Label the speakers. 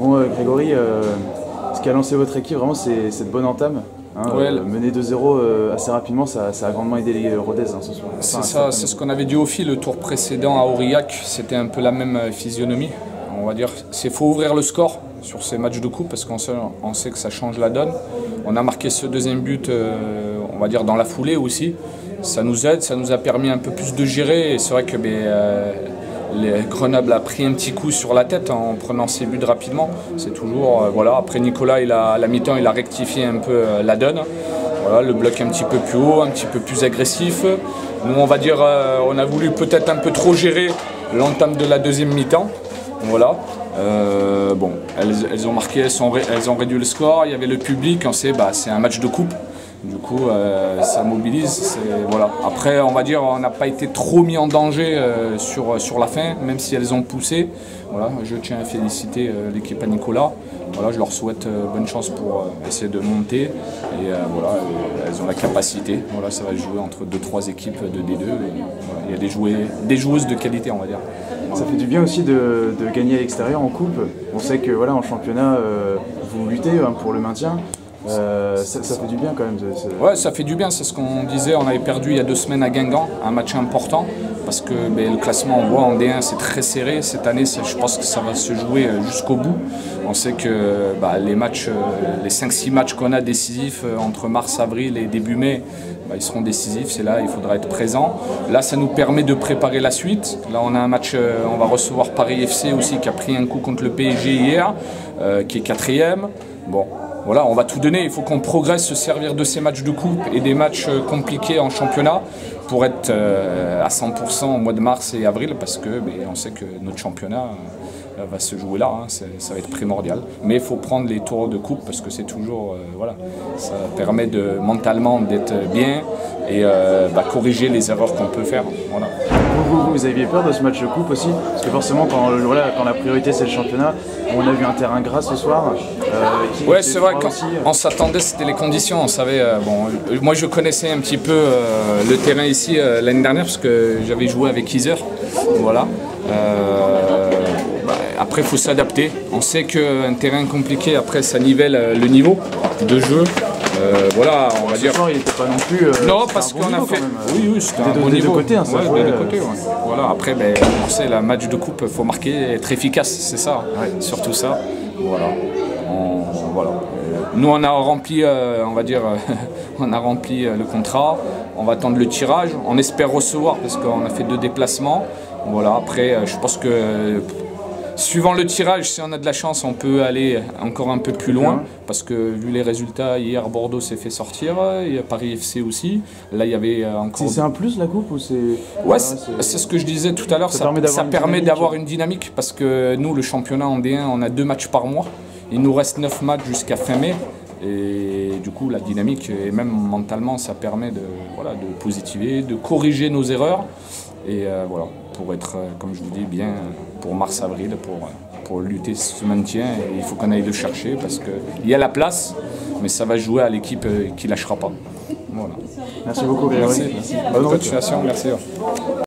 Speaker 1: Bon, Grégory, ce qui a lancé votre équipe, vraiment, c'est cette bonne entame. Hein,
Speaker 2: ouais,
Speaker 1: mener 2-0 assez rapidement, ça a grandement aidé les Rodez ce soir.
Speaker 2: C'est ça, c'est ce qu'on avait dit au fil, le tour précédent à Aurillac, c'était un peu la même physionomie. On va dire, il faut ouvrir le score sur ces matchs de coupe parce qu'on sait que ça change la donne. On a marqué ce deuxième but, on va dire, dans la foulée aussi. Ça nous aide, ça nous a permis un peu plus de gérer. Et c'est vrai que Grenoble a pris un petit coup sur la tête en prenant ses buts rapidement. C'est toujours, voilà. Après Nicolas, à la mi-temps, il a rectifié un peu la donne. Voilà, le bloc un petit peu plus haut, un petit peu plus agressif. Nous, on va dire, on a voulu peut-être un peu trop gérer l'entame de la deuxième mi-temps. Voilà. Bon, elles ont marqué, elles ont réduit le score. Il y avait le public. On sait, c'est un match de coupe. Du coup, ça mobilise. Voilà. Après, on va dire, on n'a pas été trop mis en danger sur la fin, même si elles ont poussé. Voilà. Je tiens à féliciter l'équipe à Nicolas. Voilà, je leur souhaite bonne chance pour essayer de monter. Et voilà, elles ont la capacité. Voilà, ça va jouer entre 2-3 équipes de D2. Et, voilà, il y a des joueuses de qualité, on va dire.
Speaker 1: Ça fait du bien aussi de gagner à l'extérieur en coupe. On sait que voilà, en championnat, vous luttez pour le maintien. Ça fait du bien quand même.
Speaker 2: Ouais, ça fait du bien, c'est ce qu'on disait. On avait perdu il y a 2 semaines à Guingamp, un match important, parce que le classement, on voit en D1, c'est très serré. Cette année, je pense que ça va se jouer jusqu'au bout. On sait que les matchs, les 5-6 matchs qu'on a décisifs entre mars, avril et début mai, ils seront décisifs. C'est là, il faudra être présent. Là, ça nous permet de préparer la suite. Là, on a un match, on va recevoir Paris FC aussi, qui a pris un coup contre le PSG hier, qui est 4e. Bon. Voilà, on va tout donner, il faut qu'on progresse, se servir de ces matchs de coupe et des matchs compliqués en championnat pour être à 100% au mois de mars et avril parce que on sait que notre championnat va se jouer là, hein, ça va être primordial. Mais il faut prendre les tours de coupe parce que c'est toujours, voilà, ça permet mentalement d'être bien et corriger les erreurs qu'on peut faire. Voilà.
Speaker 1: Vous aviez peur de ce match de coupe aussi? Parce que forcément, quand la priorité c'est le championnat, on a vu un terrain gras ce soir.
Speaker 2: Ouais, c'est vrai qu'on s'attendait, c'était les conditions. On savait, moi je connaissais un petit peu le terrain ici l'année dernière parce que j'avais joué avec Iser. Voilà. Après, il faut s'adapter. On sait qu'un terrain compliqué, après, ça nivelle le niveau de jeu. Voilà, on va dire.
Speaker 1: Ce soir, il n'était pas non plus.
Speaker 2: Non, parce qu'on a fait. Oui, c'était un bon niveau.
Speaker 1: Des deux côtés,
Speaker 2: ouais. Voilà, après, on sait, le match de coupe, il faut marquer, être efficace, c'est ça. Ouais. Surtout ça. Voilà. Voilà. Nous, on a rempli, on va dire, on a rempli le contrat. On va attendre le tirage. On espère recevoir parce qu'on a fait 2 déplacements. Voilà, après, je pense que. Suivant le tirage, si on a de la chance, on peut aller encore un peu plus loin. Parce que vu les résultats, hier Bordeaux s'est fait sortir, il y a Paris FC aussi. Là, il y avait encore.
Speaker 1: C'est un plus la coupe ou c'est.
Speaker 2: Ouais, c'est ce que je disais tout à l'heure. Ça permet d'avoir une dynamique. Parce que nous, le championnat en D1, on a 2 matchs par mois. Il nous reste 9 matchs jusqu'à fin mai. Et du coup, la dynamique, et même mentalement, ça permet de positiver, de corriger nos erreurs. Et voilà, pour être, comme je vous dis, bien pour mars-avril, pour lutter ce maintien. Et il faut qu'on aille le chercher parce qu'il y a la place, mais ça va jouer à l'équipe qui ne lâchera pas. Voilà.
Speaker 1: Merci beaucoup, Grégory.
Speaker 2: Merci. Bonne continuation, merci.